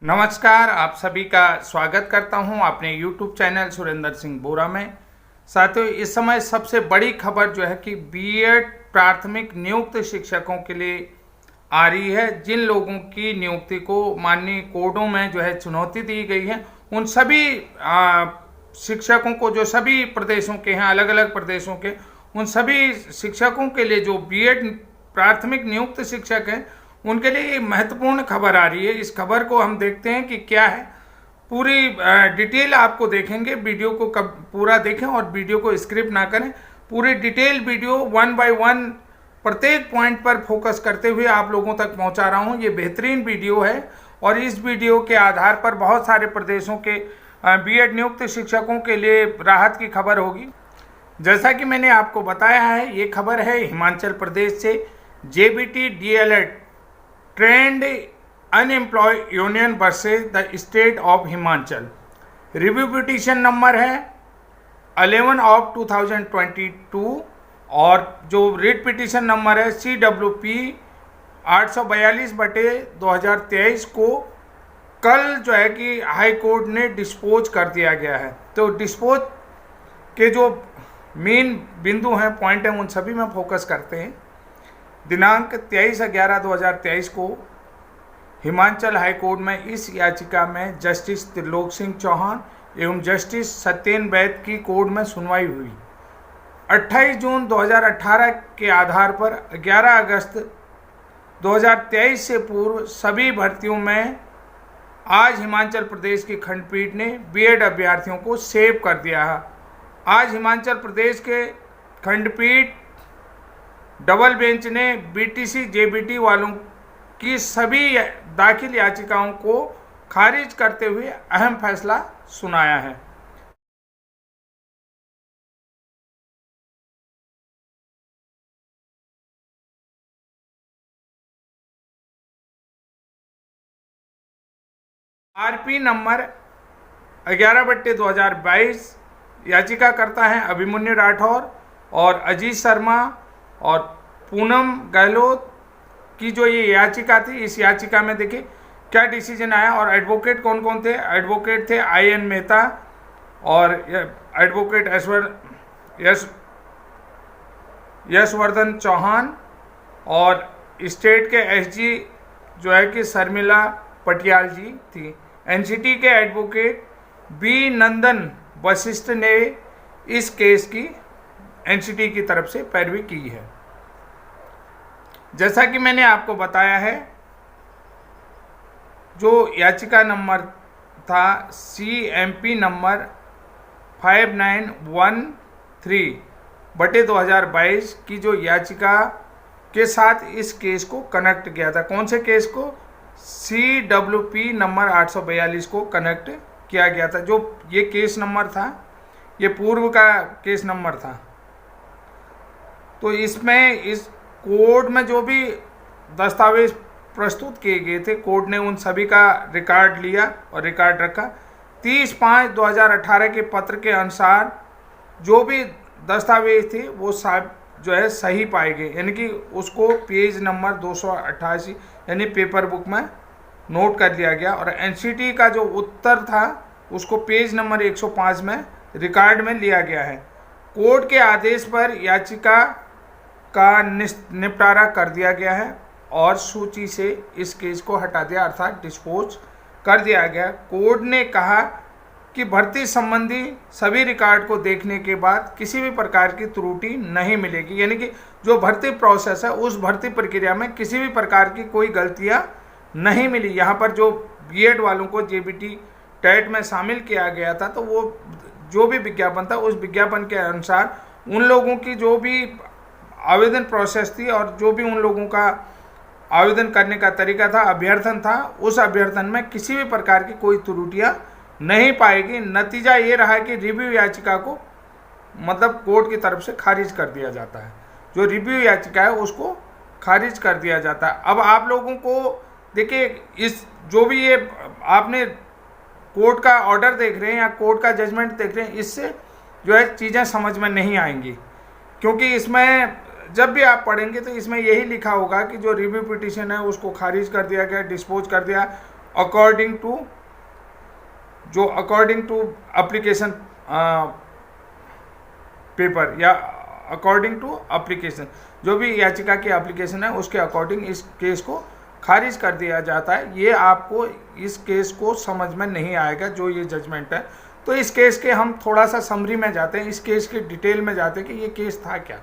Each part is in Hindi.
नमस्कार, आप सभी का स्वागत करता हूं अपने YouTube चैनल सुरेंद्र सिंह बोरा में। साथियों, इस समय सबसे बड़ी खबर जो है कि बीएड प्राथमिक नियुक्त शिक्षकों के लिए आ रही है। जिन लोगों की नियुक्ति को माननीय कोडों में जो है चुनौती दी गई है, उन सभी शिक्षकों को जो सभी प्रदेशों के हैं, अलग अलग प्रदेशों के, उन सभी शिक्षकों के लिए जो बीएड प्राथमिक नियुक्त शिक्षक हैं, उनके लिए महत्वपूर्ण खबर आ रही है। इस खबर को हम देखते हैं कि क्या है। पूरी डिटेल आपको देखेंगे। वीडियो को कब पूरा देखें और वीडियो को स्किप ना करें। पूरी डिटेल वीडियो 1 बाय 1 प्रत्येक पॉइंट पर फोकस करते हुए आप लोगों तक पहुंचा रहा हूं। ये बेहतरीन वीडियो है और इस वीडियो के आधार पर बहुत सारे प्रदेशों के बीएड नियुक्त शिक्षकों के लिए राहत की खबर होगी। जैसा कि मैंने आपको बताया है, ये खबर है हिमाचल प्रदेश से। JBT DElEd trend unemployed union versus the state of Himachal. Review petition number है 11 ऑफ 2022 और जो रिट पिटीशन नंबर है CWP 842/2023 को कल जो है कि हाई कोर्ट ने डिस्पोज कर दिया गया है। तो डिस्पोज के जो मेन बिंदु हैं, पॉइंट हैं, उन सभी में फोकस करते हैं। दिनांक 23/11/2023 को हिमाचल हाई कोर्ट में इस याचिका में जस्टिस त्रिलोक सिंह चौहान एवं जस्टिस सत्येन वैद की कोर्ट में सुनवाई हुई। 28 जून 2018 के आधार पर 11 अगस्त 2023 से पूर्व सभी भर्तियों में आज हिमाचल प्रदेश की खंडपीठ ने बीएड अभ्यर्थियों को सेव कर दिया है। आज हिमाचल प्रदेश के खंडपीठ डबल बेंच ने बीटीसी जेबीटी वालों की सभी दाखिल याचिकाओं को खारिज करते हुए अहम फैसला सुनाया है। आरपी नंबर 11/2022 याचिका करता है अभिमन्यु राठौर और अजीत शर्मा और पूनम गहलोत की जो ये याचिका थी। इस याचिका में देखिए क्या डिसीजन आया और एडवोकेट कौन कौन थे। एडवोकेट थे IN मेहता और एडवोकेट यशवर्धन चौहान और स्टेट के SG जो है कि शर्मिला पटियाल जी थी। NCT के एडवोकेट B नंदन वशिष्ठ ने इस केस की NCT की तरफ से पैरवी की है। जैसा कि मैंने आपको बताया है, जो याचिका नंबर था CMP नंबर 5913/2022 की जो याचिका के साथ इस केस को कनेक्ट किया था। कौन से केस को? CWP नंबर 842 को कनेक्ट किया गया था। जो ये केस नंबर था, ये पूर्व का केस नंबर था। तो इसमें इस कोर्ट में जो भी दस्तावेज प्रस्तुत किए गए थे, कोर्ट ने उन सभी का रिकॉर्ड लिया और रिकॉर्ड रखा। 30/5/2018 के पत्र के अनुसार जो भी दस्तावेज थे वो जो है सही पाए गए, यानी कि उसको पेज नंबर 288 यानी पेपर बुक में नोट कर लिया गया और NCT का जो उत्तर था उसको पेज नंबर 105 में रिकॉर्ड में लिया गया है। कोर्ट के आदेश पर याचिका का निपटारा कर दिया गया है और सूची से इस केस को हटा दिया, अर्थात डिस्पोज कर दिया गया। कोर्ट ने कहा कि भर्ती संबंधी सभी रिकॉर्ड को देखने के बाद किसी भी प्रकार की त्रुटि नहीं मिलेगी, यानी कि जो भर्ती प्रोसेस है उस भर्ती प्रक्रिया में किसी भी प्रकार की कोई गलतियां नहीं मिली। यहाँ पर जो बीएड वालों को जेबीटी टेट में शामिल किया गया था, तो वो जो भी विज्ञापन था उस विज्ञापन के अनुसार उन लोगों की जो भी आवेदन प्रोसेस थी और जो भी उन लोगों का आवेदन करने का तरीका था, अभ्यर्थन था, उस अभ्यर्थन में किसी भी प्रकार की कोई त्रुटियां नहीं पाएगी। नतीजा ये रहा कि रिव्यू याचिका को मतलब कोर्ट की तरफ से खारिज कर दिया जाता है। जो रिव्यू याचिका है उसको खारिज कर दिया जाता है। अब आप लोगों को देखिए, इस जो भी ये आपने कोर्ट का ऑर्डर देख रहे हैं या कोर्ट का जजमेंट देख रहे हैं, इससे जो है चीज़ें समझ में नहीं आएंगी, क्योंकि इसमें जब भी आप पढ़ेंगे तो इसमें यही लिखा होगा कि जो रिव्यू पिटीशन है उसको खारिज कर दिया गया, डिस्पोज कर दिया। अकॉर्डिंग टू एप्लीकेशन पेपर या अकॉर्डिंग टू एप्लीकेशन, जो भी याचिका की एप्लीकेशन है उसके अकॉर्डिंग इस केस को खारिज कर दिया जाता है। ये आपको इस केस को समझ में नहीं आएगा जो ये जजमेंट है। तो इस केस के हम थोड़ा सा समरी में जाते हैं, इस केस के डिटेल में जाते हैं कि ये केस था क्या।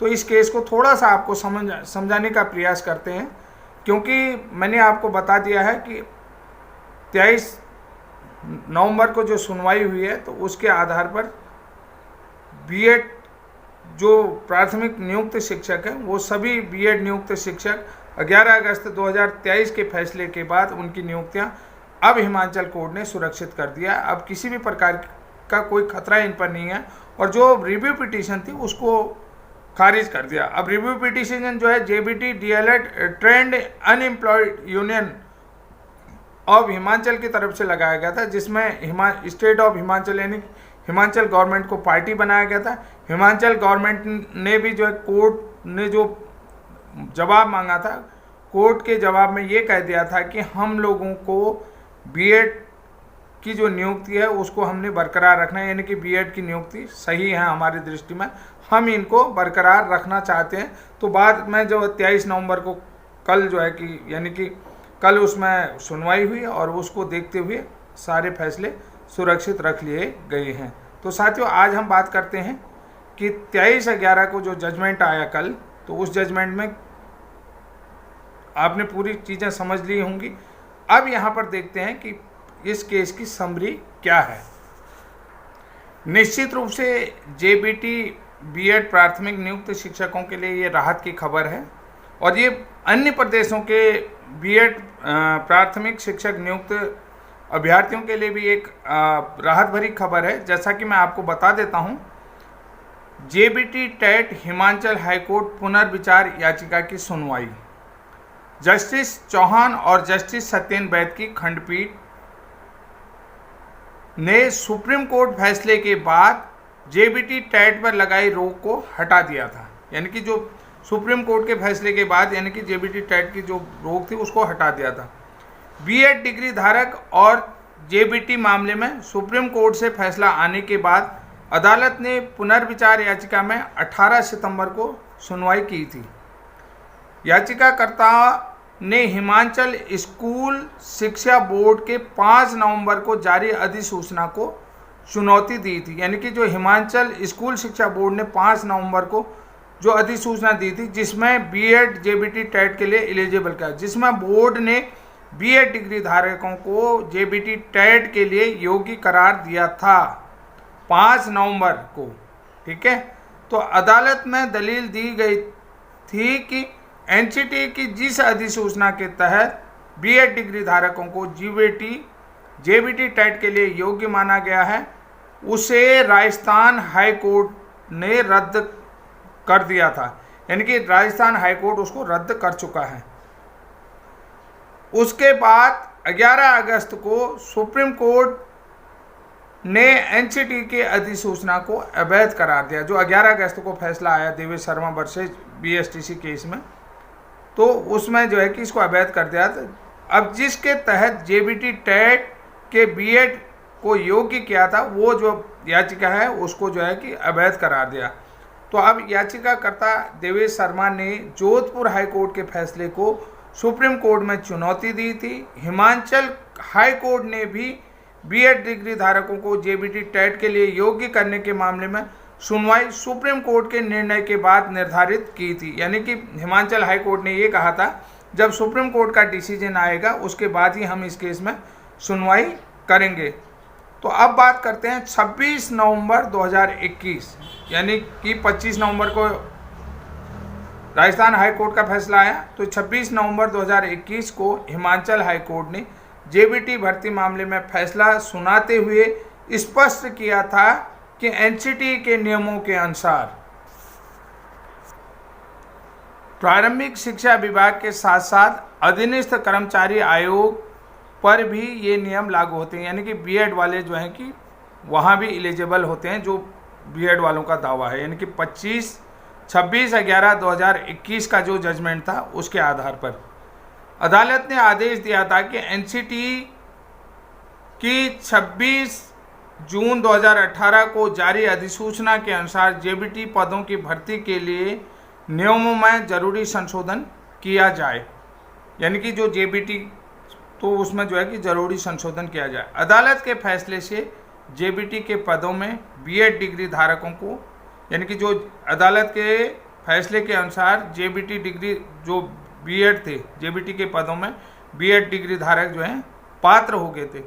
तो इस केस को थोड़ा सा आपको समझाने का प्रयास करते हैं, क्योंकि मैंने आपको बता दिया है कि 23 नवंबर को जो सुनवाई हुई है तो उसके आधार पर बीएड जो प्राथमिक नियुक्त शिक्षक हैं वो सभी बीएड नियुक्त शिक्षक 11 अगस्त 2023 के फैसले के बाद उनकी नियुक्तियां अब हिमाचल कोर्ट ने सुरक्षित कर दिया। अब किसी भी प्रकार का कोई खतरा इन पर नहीं है और जो रिव्यू पिटीशन थी उसको खारिज कर दिया। अब रिव्यू पिटीशन जो है JBT DElEd trend unemployed union of Himachal की तरफ से लगाया गया था, जिसमें स्टेट ऑफ हिमाचल यानी हिमाचल गवर्नमेंट को पार्टी बनाया गया था। हिमाचल गवर्नमेंट ने भी जो है कोर्ट ने जो जवाब मांगा था, कोर्ट के जवाब में ये कह दिया था कि हम लोगों को बीएड की जो नियुक्ति है उसको हमने बरकरार रखना है, यानी कि बीएड की नियुक्ति सही है हमारी दृष्टि में, हम इनको बरकरार रखना चाहते हैं। तो बाद में जो 23 नवंबर को कल जो है कि यानी कि कल उसमें सुनवाई हुई और उसको देखते हुए सारे फैसले सुरक्षित रख लिए गए हैं। तो साथियों आज हम बात करते हैं कि 23/11 को जो जजमेंट आया कल, तो उस जजमेंट में आपने पूरी चीज़ें समझ ली होंगी। अब यहाँ पर देखते हैं कि इस केस की समरी क्या है। निश्चित रूप से जेबीटी बीएड प्राथमिक नियुक्त शिक्षकों के लिए ये राहत की खबर है और ये अन्य प्रदेशों के बीएड प्राथमिक शिक्षक नियुक्त अभ्यर्थियों के लिए भी एक राहत भरी खबर है। जैसा कि मैं आपको बता देता हूँ, जेबीटी टेट हिमाचल हाईकोर्ट पुनर्विचार याचिका की सुनवाई जस्टिस चौहान और जस्टिस सत्येन वैद की खंडपीठ ने सुप्रीम कोर्ट फैसले के बाद जेबीटी टेट पर लगाई रोक को हटा दिया था। यानी कि जो सुप्रीम कोर्ट के फैसले के बाद यानी कि जेबीटी टेट की जो रोक थी उसको हटा दिया था। बीएड डिग्री धारक और जेबीटी मामले में सुप्रीम कोर्ट से फैसला आने के बाद अदालत ने पुनर्विचार याचिका में 18 सितंबर को सुनवाई की थी। याचिकाकर्ता ने हिमाचल स्कूल शिक्षा बोर्ड के 5 नवंबर को जारी अधिसूचना को चुनौती दी थी। यानी कि जो हिमाचल स्कूल शिक्षा बोर्ड ने 5 नवंबर को जो अधिसूचना दी थी जिसमें बीएड जेबीटी टेट के लिए एलिजिबल किया, जिसमें बोर्ड ने बीएड डिग्री धारकों को जेबीटी टेट के लिए योग्य करार दिया था 5 नवंबर को। ठीक है, तो अदालत में दलील दी गई थी कि एनसीटी की जिस अधिसूचना के तहत बीएड डिग्री धारकों को जेबीटी टेट के लिए योग्य माना गया है उसे राजस्थान हाई कोर्ट ने रद्द कर दिया था। यानी कि राजस्थान हाई कोर्ट उसको रद्द कर चुका है। उसके बाद 11 अगस्त को सुप्रीम कोर्ट ने एनसीटी के अधिसूचना को अवैध करार दिया। जो 11 अगस्त को फैसला आया Devesh Sharma versus BSTC case में, तो उसमें जो है कि इसको अवैध कर दिया। अब जिसके तहत जेबीटी टेट के बीएड को योग्य किया था वो जो याचिका है उसको जो है कि अवैध करार दिया। तो अब याचिकाकर्ता देवेश शर्मा ने जोधपुर हाई कोर्ट के फैसले को सुप्रीम कोर्ट में चुनौती दी थी। हिमाचल हाई कोर्ट ने भी बीएड डिग्री धारकों को जेबीटी टेट के लिए योग्य करने के मामले में सुनवाई सुप्रीम कोर्ट के निर्णय के बाद निर्धारित की थी। यानी कि हिमाचल हाई कोर्ट ने ये कहा था जब सुप्रीम कोर्ट का डिसीजन आएगा उसके बाद ही हम इस केस में सुनवाई करेंगे। तो अब बात करते हैं 26 नवंबर 2021, यानी कि 25 नवंबर को राजस्थान हाई कोर्ट का फैसला आया। तो 26 नवंबर 2021 को हिमाचल हाई कोर्ट ने जेबीटी भर्ती मामले में फैसला सुनाते हुए स्पष्ट किया था कि एनसीटी के नियमों के अनुसार प्रारंभिक शिक्षा विभाग के साथ साथ अधीनस्थ कर्मचारी आयोग पर भी ये नियम लागू होते हैं। यानी कि बीएड वाले जो हैं कि वहाँ भी एलिजिबल होते हैं जो बीएड वालों का दावा है। यानी कि 26/11/2021 का जो जजमेंट था उसके आधार पर अदालत ने आदेश दिया था कि एनसीटी की 26 जून 2018 को जारी अधिसूचना के अनुसार जेबीटी पदों की भर्ती के लिए नियमों में जरूरी संशोधन किया जाए, यानी कि जो जेबीटी तो उसमें जो है कि जरूरी संशोधन किया जाए। अदालत के फैसले से जेबीटी के पदों में बीएड डिग्री धारकों को, यानी कि जो अदालत के फैसले के अनुसार जेबीटी डिग्री जो बीएड थे, जेबीटी के पदों में बीएड डिग्री धारक जो हैं पात्र हो गए थे।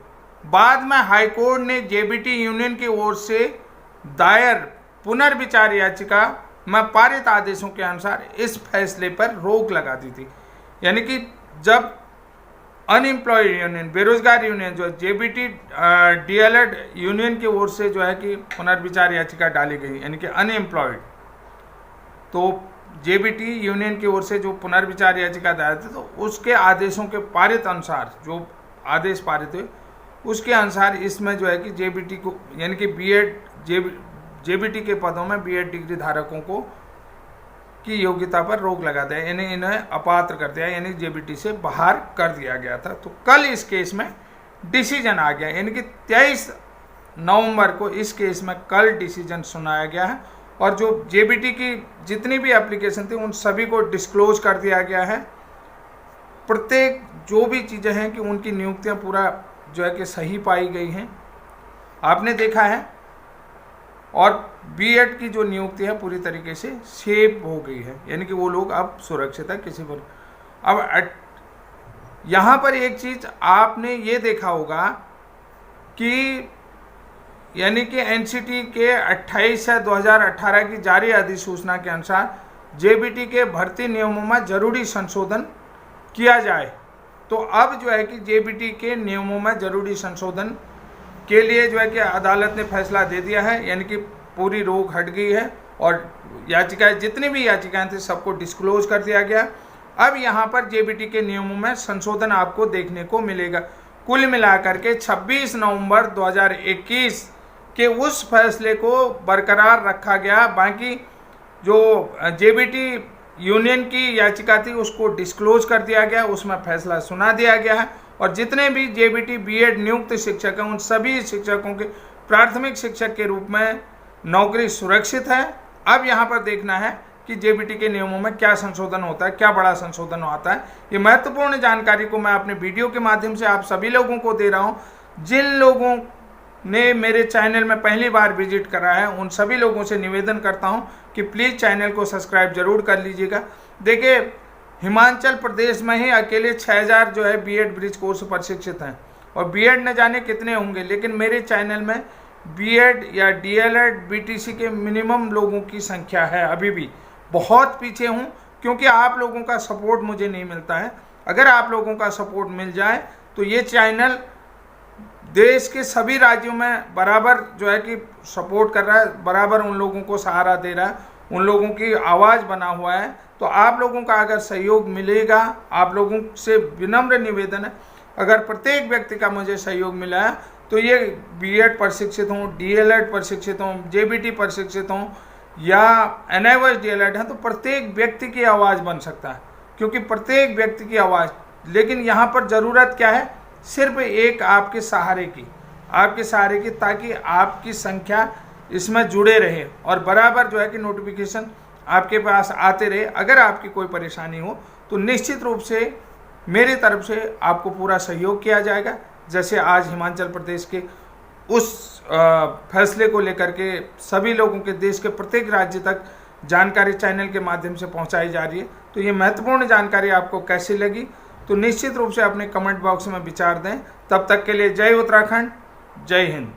बाद में हाईकोर्ट ने जेबीटी यूनियन की ओर से दायर पुनर्विचार याचिका में पारित आदेशों के अनुसार इस फैसले पर रोक लगा दी थी। यानी कि जब अनएम्प्लॉयड यूनियन, बेरोजगार यूनियन जो जेबीटी डीएलएड यूनियन की ओर से जो है कि पुनर्विचार याचिका डाली गई, यानी कि अनएम्प्लॉयड, तो जेबीटी यूनियन की ओर से जो पुनर्विचार याचिका दायर थी, तो उसके आदेशों के पारित अनुसार, जो आदेश पारित हुए उसके अनुसार इसमें जो है कि जेबीटी को, यानी कि बीएड जेबीटी के पदों में बीएड डिग्री धारकों को की योग्यता पर रोक लगा दिया, यानी इन्हें अपात्र कर दिया, यानी जेबीटी से बाहर कर दिया गया था। तो कल इस केस में डिसीजन आ गया, यानी कि 23 नवंबर को इस केस में कल डिसीजन सुनाया गया है और जो जेबीटी की जितनी भी एप्लीकेशन थी उन सभी को डिस्क्लोज कर दिया गया है। प्रत्येक जो भी चीज़ें हैं कि उनकी नियुक्तियां पूरा जो है कि सही पाई गई हैं, आपने देखा है, और बीएड की जो नियुक्ति है पूरी तरीके से सेफ हो गई है, यानी कि वो लोग अब सुरक्षित है किसी पर। अब यहाँ पर एक चीज़ आपने ये देखा होगा कि यानी कि एनसीटी के 28/2018 की जारी अधिसूचना के अनुसार जेबीटी के भर्ती नियमों में जरूरी संशोधन किया जाए। तो अब जो है कि जेबीटी के नियमों में जरूरी संशोधन के लिए जो है कि अदालत ने फैसला दे दिया है, यानी कि पूरी रोक हट गई है और याचिकाएं, जितनी भी याचिकाएं थी सबको डिस्क्लोज कर दिया गया। अब यहाँ पर जेबीटी के नियमों में संशोधन आपको देखने को मिलेगा। कुल मिलाकर के 26 नवंबर 2021 के उस फैसले को बरकरार रखा गया। बाकी जो जेबीटी यूनियन की याचिका थी उसको डिस्क्लोज कर दिया गया, उसमें फैसला सुना दिया गया है और जितने भी जेबीटी बीएड नियुक्त शिक्षक हैं उन सभी शिक्षकों के प्राथमिक शिक्षक के रूप में नौकरी सुरक्षित है। अब यहाँ पर देखना है कि जेबीटी के नियमों में क्या संशोधन होता है, क्या बड़ा संशोधन आता है। ये महत्वपूर्ण जानकारी को मैं अपने वीडियो के माध्यम से आप सभी लोगों को दे रहा हूँ। जिन लोगों ने मेरे चैनल में पहली बार विजिट करा है उन सभी लोगों से निवेदन करता हूं कि प्लीज़ चैनल को सब्सक्राइब जरूर कर लीजिएगा। देखिए, हिमाचल प्रदेश में ही अकेले 6000 जो है बीएड ब्रिज कोर्स प्रशिक्षित हैं और बीएड न जाने कितने होंगे, लेकिन मेरे चैनल में बीएड या डीएलएड बीटीसी के मिनिमम लोगों की संख्या है। अभी भी बहुत पीछे हूं क्योंकि आप लोगों का सपोर्ट मुझे नहीं मिलता है। अगर आप लोगों का सपोर्ट मिल जाए तो ये चैनल देश के सभी राज्यों में बराबर जो है कि सपोर्ट कर रहा है, बराबर उन लोगों को सहारा दे रहा है, उन लोगों की आवाज़ बना हुआ है। तो आप लोगों का अगर सहयोग मिलेगा, आप लोगों से विनम्र निवेदन है, अगर प्रत्येक व्यक्ति का मुझे सहयोग मिला है तो ये बीएड प्रशिक्षित हों, डीएलएड प्रशिक्षित हों, जेबीटी प्रशिक्षित हों या एनआईओएस डीएलएड हैं, तो प्रत्येक व्यक्ति की आवाज़ बन सकता है, क्योंकि प्रत्येक व्यक्ति की आवाज़। लेकिन यहाँ पर ज़रूरत क्या है? सिर्फ एक आपके सहारे की, ताकि आपकी संख्या इसमें जुड़े रहे और बराबर जो है कि नोटिफिकेशन आपके पास आते रहे। अगर आपकी कोई परेशानी हो तो निश्चित रूप से मेरी तरफ से आपको पूरा सहयोग किया जाएगा। जैसे आज हिमाचल प्रदेश के उस फैसले को लेकर के सभी लोगों के, देश के प्रत्येक राज्य तक जानकारी चैनल के माध्यम से पहुंचाई जा रही है। तो ये महत्वपूर्ण जानकारी आपको कैसी लगी तो निश्चित रूप से अपने कमेंट बॉक्स में विचार दें। तब तक के लिए जय उत्तराखंड, जय हिंद।